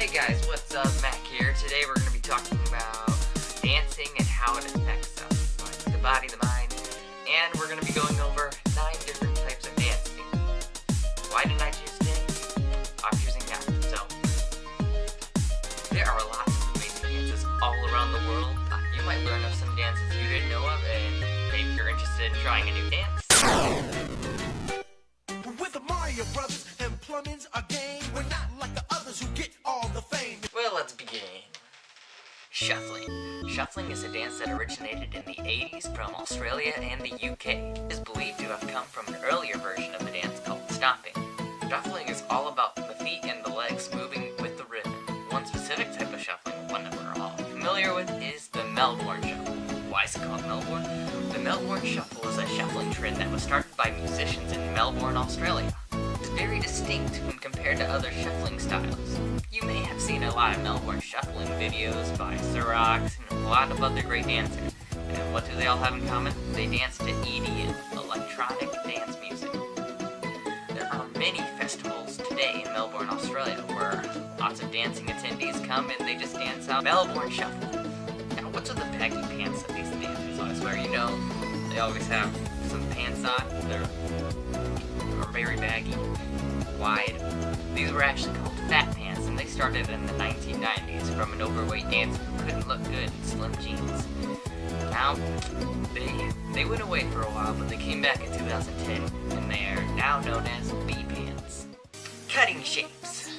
Hey guys, what's up? Mac here. Today we're going to be talking about dancing and how it affects us, like the body, the mind, and we're going to be going over 9 different types of dancing. Why did I choose today? I'm choosing that. So, there are lots of amazing dances all around the world. You might learn of some dances you didn't know of, and maybe you're interested in trying a new dance. With the Mario Brothers and Plumbing's a game. We're not like the others who get all the fame. Well, let's begin. Shuffling. Shuffling is a dance that originated in the 80s from Australia and the UK. It is believed to have come from an earlier version of the dance called stomping. Shuffling is all about the feet and the legs moving with the rhythm. One specific type of shuffling, one that we're all familiar with, is the Melbourne Shuffle. Why is it called Melbourne? The Melbourne Shuffle is a shuffling trend that was started by musicians in Melbourne, Australia. It's very distinct when compared to other shuffling styles. You may have seen a lot of Melbourne shuffling videos by Xerox and a lot of other great dancers. And what do they all have in common? They dance to EDM, electronic dance music. There are many festivals today in Melbourne, Australia, where lots of dancing attendees come and they just dance out Melbourne Shuffle. Now, what's with the baggy pants that these dancers? I swear, you know, they always have some pants on. They're very baggy, wide. These were actually called fat pants, and they started in the 1990s from an overweight dancer who couldn't look good in slim jeans. Now, they went away for a while, but they came back in 2010, and they are now known as B pants. Cutting shapes.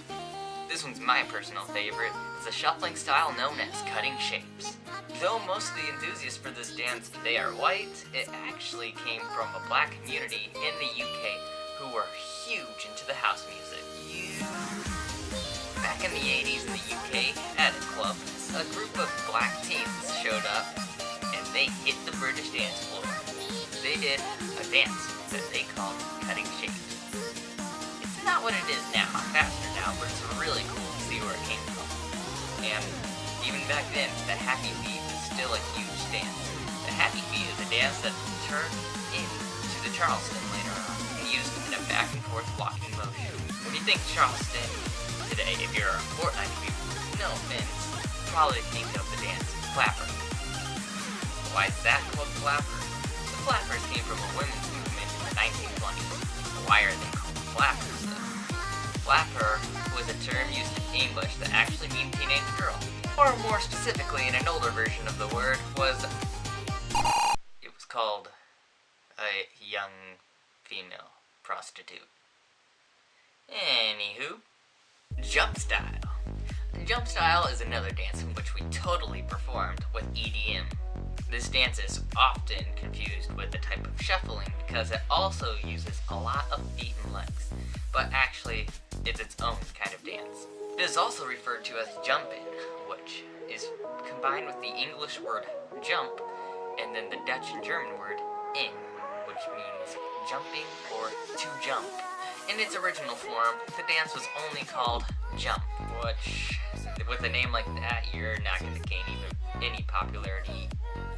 This one's my personal favorite. It's a shuffling style known as cutting shapes. Though most of the enthusiasts for this dance today are white, it actually came from a black community in the UK who were huge into the house music. Back in the 80s in the UK, at a club, a group of black teens showed up and they hit the British dance floor. They did a dance that they called cutting shapes. It's not what it is now, faster now, but it's really cool to see where it came from. And even back then, the happy feet was still a huge dance. The happy feet is a dance that turned into the Charleston later on, and used in a back and forth walking motion. When you think Charleston today, if you're a Fortnite viewer, no offense, probably think of the dance Flapper. Why is that called Flapper? The Flappers came from a women's movement in the 1920s. Why are they called Flappers though? Flapper was a term used in English that actually means teenage girl. Or more specifically, in an older version of the word, it was called a young female prostitute. Anywho, Jumpstyle. Jumpstyle is another dance in which we totally performed with EDM. This dance is often confused with the type of shuffling because it also uses a lot of feet and legs, but actually it's its own kind of dance. It is also referred to as jumping, which is combined with the English word jump and then the Dutch and German word ing, which means jumping or to jump. In its original form, the dance was only called jump, which, with a name like that, you're not going to gain any popularity,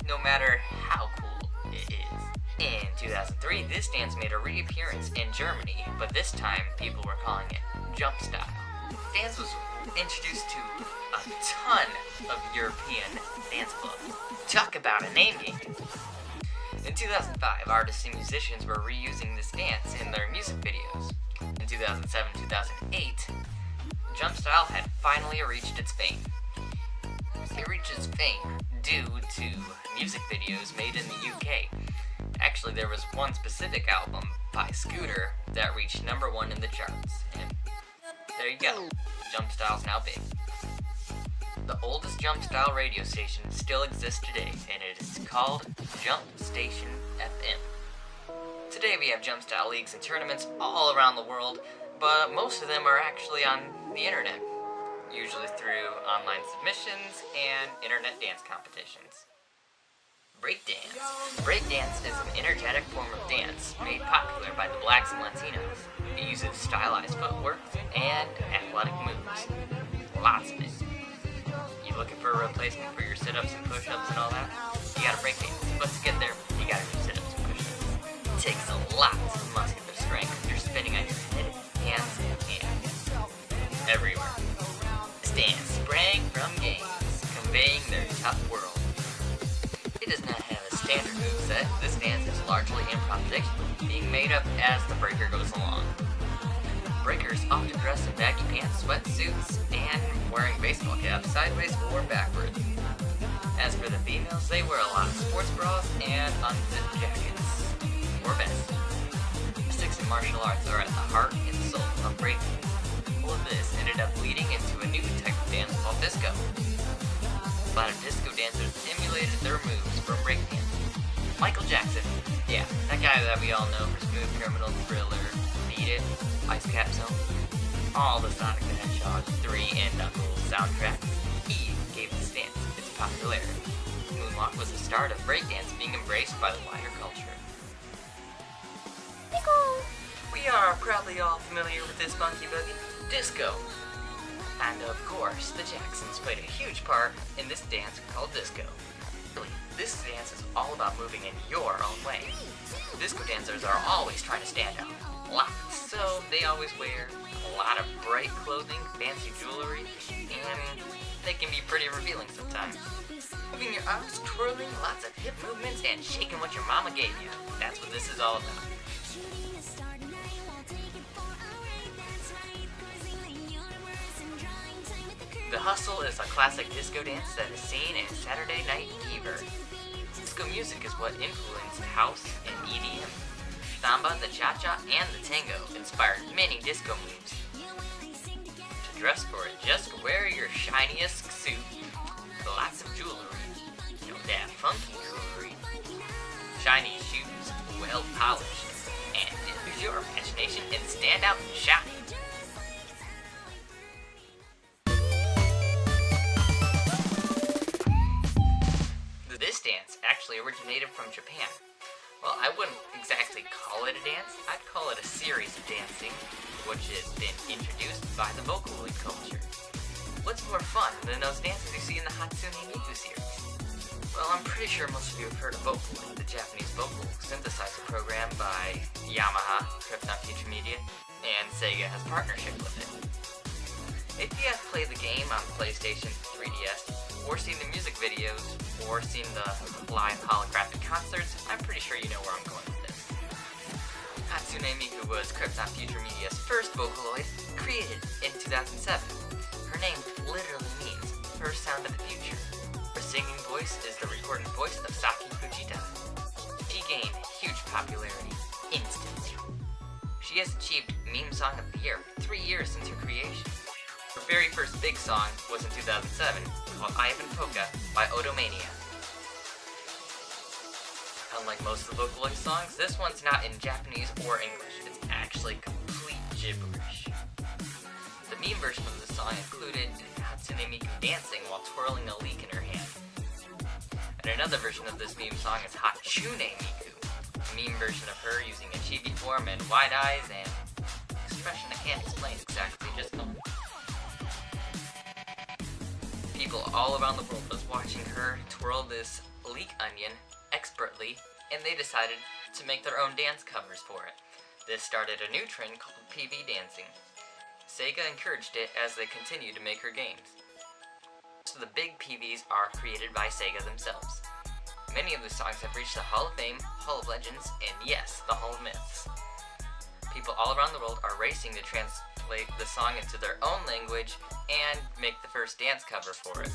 no matter how cool it is. In 2003, this dance made a reappearance in Germany, but this time people were calling it Jumpstyle. The dance was introduced to a ton of European dance clubs. Talk about a name game. In 2005, artists and musicians were reusing this dance in their music videos. In 2007-2008, Jumpstyle had finally reached its fame. It reached its fame due to music videos made in the UK. Actually, there was one specific album by Scooter that reached #1 in the charts, and there you go. Jumpstyle's now big. The oldest Jumpstyle radio station still exists today, and it is called Jump Station FM. Today we have Jumpstyle leagues and tournaments all around the world, but most of them are actually on the internet, usually through online submissions and internet dance competitions. Breakdance. Breakdance is an energetic form of dance made popular by the blacks and Latinos. It uses stylized footwork and athletic moves. Lots of it. You looking for a replacement for your sit-ups and push-ups and all that? You gotta breakdance. But to get there, you gotta do sit-ups and push-ups. It takes a lot of muscular strength. You're spinning on your head, hands, and everywhere. This dance sprang from games, conveying their tough world. It does not have a standard moveset. This dance is largely improvisational, being made up as the breaker goes along. Breakers often dress in baggy pants, sweatsuits, and wearing baseball caps sideways or backwards. As for the females, they wear a lot of sports bras and unzipped jackets, or vests. Mystics and martial arts are at the heart and soul of breakdance. All of this ended up leading into a new type of dance called disco. A lot of disco dancers emulated their moves from breakdance. Michael Jackson, yeah, that guy that we all know for Smooth Criminal, Thriller, Beat It, Ice Cap Zone, all the Sonic the Hedgehog 3 and Knuckles soundtracks, he gave this dance its popularity. Moonwalk was the start of breakdance being embraced by the wider culture. We are probably all familiar with this funky boogie, disco. And of course, the Jacksons played a huge part in this dance called disco. Really, this dance is all about moving in your own way. Disco dancers are always trying to stand out, lots, so they always wear a lot of bright clothing, fancy jewelry, and they can be pretty revealing sometimes. Moving your arms, twirling, lots of hip movements, and shaking what your mama gave you. That's what this is all about. The hustle is a classic disco dance that is seen in Saturday Night Fever. Disco music is what influenced house and EDM. Samba, the cha-cha, and the tango inspired many disco moves. To dress for it, just wear your shiniest suit, lots of jewelry, that funky jewelry, shiny shoes, well polished, and use your imagination and stand out and shine. This dance actually originated from Japan. Well, I wouldn't exactly call it a dance, I'd call it a series of dancing, which has been introduced by the Vocaloid culture. What's more fun than those dances you see in the Hatsune Miku series? Well, I'm pretty sure most of you have heard of Vocaloid, the Japanese vocal synthesizer program by Yamaha, Krypton Future Media, and Sega has partnership with it. If you have played the game on PlayStation 3DS, or seen the music videos, or seen the live holographic concerts, I'm pretty sure you know where I'm going with this. Hatsune Miku was Krypton Future Media's first Vocaloid, created in 2007. Her name literally means first sound of the future. Her singing voice is the recorded voice of Saki Fujita. She gained huge popularity instantly. She has achieved Meme Song of the Year for 3 years since her creation. Her very first big song was in 2007, called Ivan Polka by Odomania. Unlike most of the Vocaloid songs, this one's not in Japanese or English, it's actually complete gibberish. The meme version of the song included Hatsune Miku dancing while twirling a leek in her hand. And another version of this meme song is Hachioji Miku, a meme version of her using a chibi form and wide eyes and expression I can't explain exactly, just know. People all around the world was watching her twirl this leek onion expertly, and they decided to make their own dance covers for it. This started a new trend called PV dancing. Sega encouraged it as they continued to make her games. So the big PVs are created by Sega themselves. Many of the songs have reached the Hall of Fame, Hall of Legends, and yes, the Hall of Myths. People all around the world are racing to translate the song into their own language and make the first dance cover for it.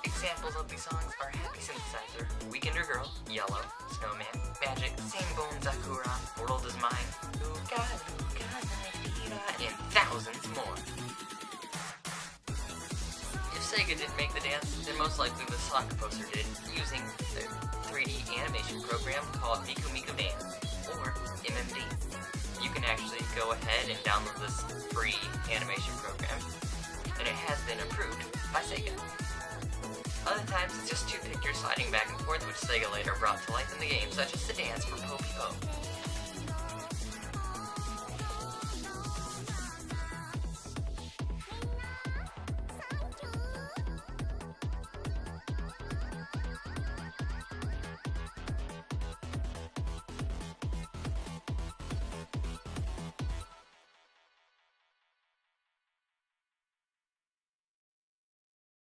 Examples of these songs are Happy Synthesizer, Weekender Girl, Yellow, Snowman, Magic, Same Bone Sakura, World Is Mine, Uka, and thousands more. If Sega didn't make the dance, then most likely the song composer did, using the 3D animation program called Miku Miku Dance, or MMD. You can actually go ahead and download this free animation program, and it has been approved by Sega. Other times, it's just two pictures sliding back and forth, which Sega later brought to life in the game, such as the dance for Po.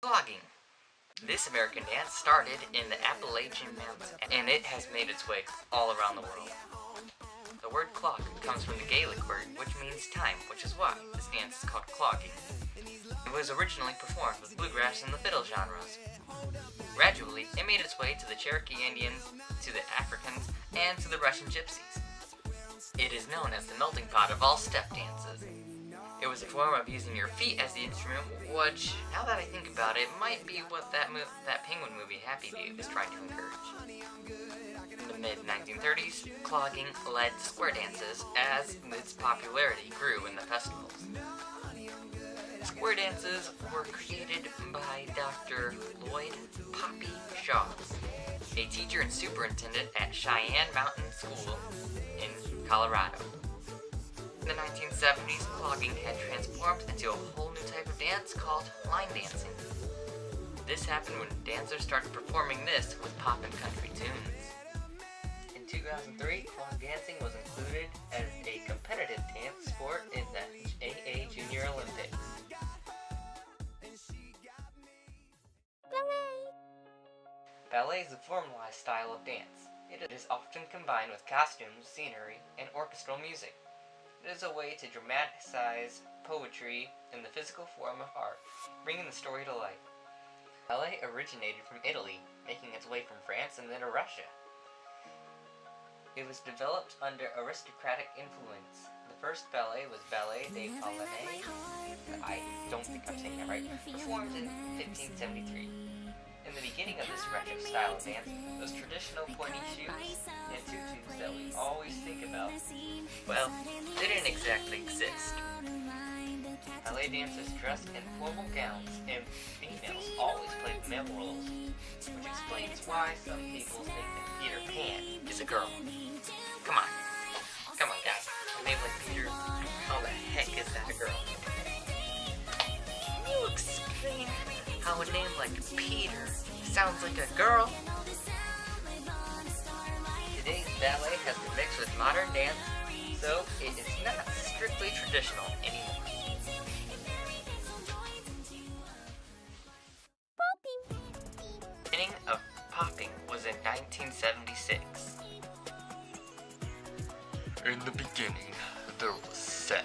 Clogging. This American dance started in the Appalachian Mountains, and it has made its way all around the world. The word clock comes from the Gaelic word, which means time, which is why this dance is called clogging. It was originally performed with bluegrass and the fiddle genres. Gradually, it made its way to the Cherokee Indians, to the Africans, and to the Russian gypsies. It is known as the melting pot of all step dances. It was a form of using your feet as the instrument, which, now that I think about it, might be what that Penguin movie Happy Feet was trying to encourage. In the mid-1930s, clogging led to square dances as its popularity grew in the festivals. Square dances were created by Dr. Lloyd Poppy Shaw, a teacher and superintendent at Cheyenne Mountain School in Colorado. In the 1970s, clogging had transformed into a whole new type of dance called line dancing. This happened when dancers started performing this with pop and country tunes. In 2003, clog dancing was included as a competitive dance sport in the AA Junior Olympics. Ballet is a formalized style of dance. It is often combined with costumes, scenery, and orchestral music. It is a way to dramatize poetry in the physical form of art, bringing the story to life. Ballet originated from Italy, making its way from France and then to Russia. It was developed under aristocratic influence. The first ballet was Ballet des Polonais, I don't think I'm saying that right, performed in 1573. In the beginning of this retro style of dance, those traditional pointy shoes and tutus that we always think about, well, they didn't exactly exist. Ballet dancers dressed in formal gowns, and females always played male roles, which explains why some people think that Peter Pan is a girl. Come on guys, a name like Peter, how the heck is that a girl? Can you explain how a name like Peter sounds like a girl? Today's ballet has been mixed with modern dance, so it is not strictly traditional anymore. The beginning of popping was in 1976. In the beginning, there was Sam.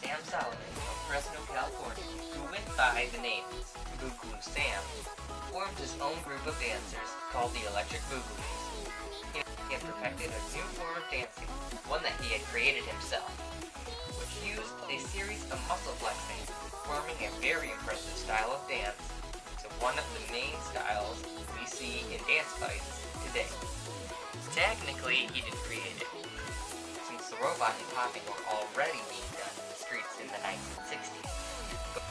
Sam Solomon of Fresno, California, who went by the name Boogaloo Sam, formed his own group of dancers called the Electric Boogaloos. He had perfected a new form of dancing, one that he had created himself, which used a series of muscle flexing, forming a very impressive style of dance to one of the main styles we see in dance fights today. Technically, he didn't create it, since the robot and popping were already being done in the streets in the 1960s. But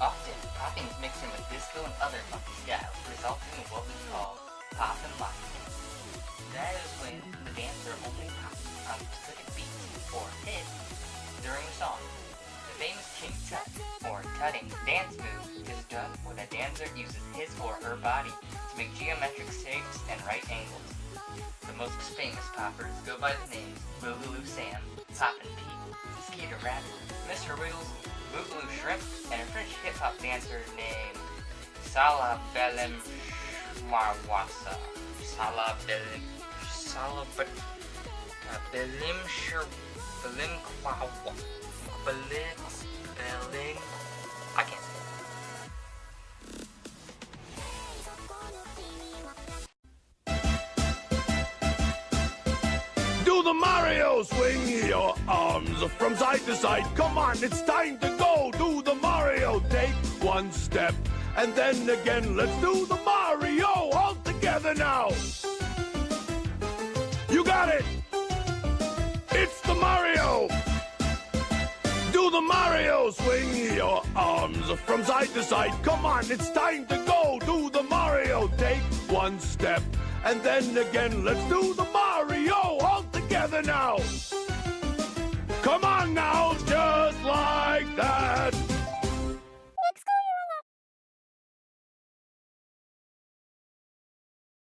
often, popping is mixed in with disco and other funky styles, resulting in what we call pop and lock. That is when the dancer only pops on specific beats or hits during the song. The famous King Tut, or tutting, dance move is done when a dancer uses his or her body to make geometric shapes and right angles. The most famous poppers go by the names Boogaloo Sam, Poppin' Pete, Skeeter Rabbit, Mr. Wiggles, Boogaloo Shrimp, and a French hip-hop dancer named Salabellem Schmarwassa. Salabellem I can't say Do the Mario, swing your arms from side to side. Come on, it's time to go. Do the Mario, take one step, and then again, let's do the Mario all together now. You got it. It's the Mario. Do the Mario, swing your arms from side to side. Come on, it's time to go. Do the Mario, take one step, and then again, let's do the Mario all together now. Come on now, just like that.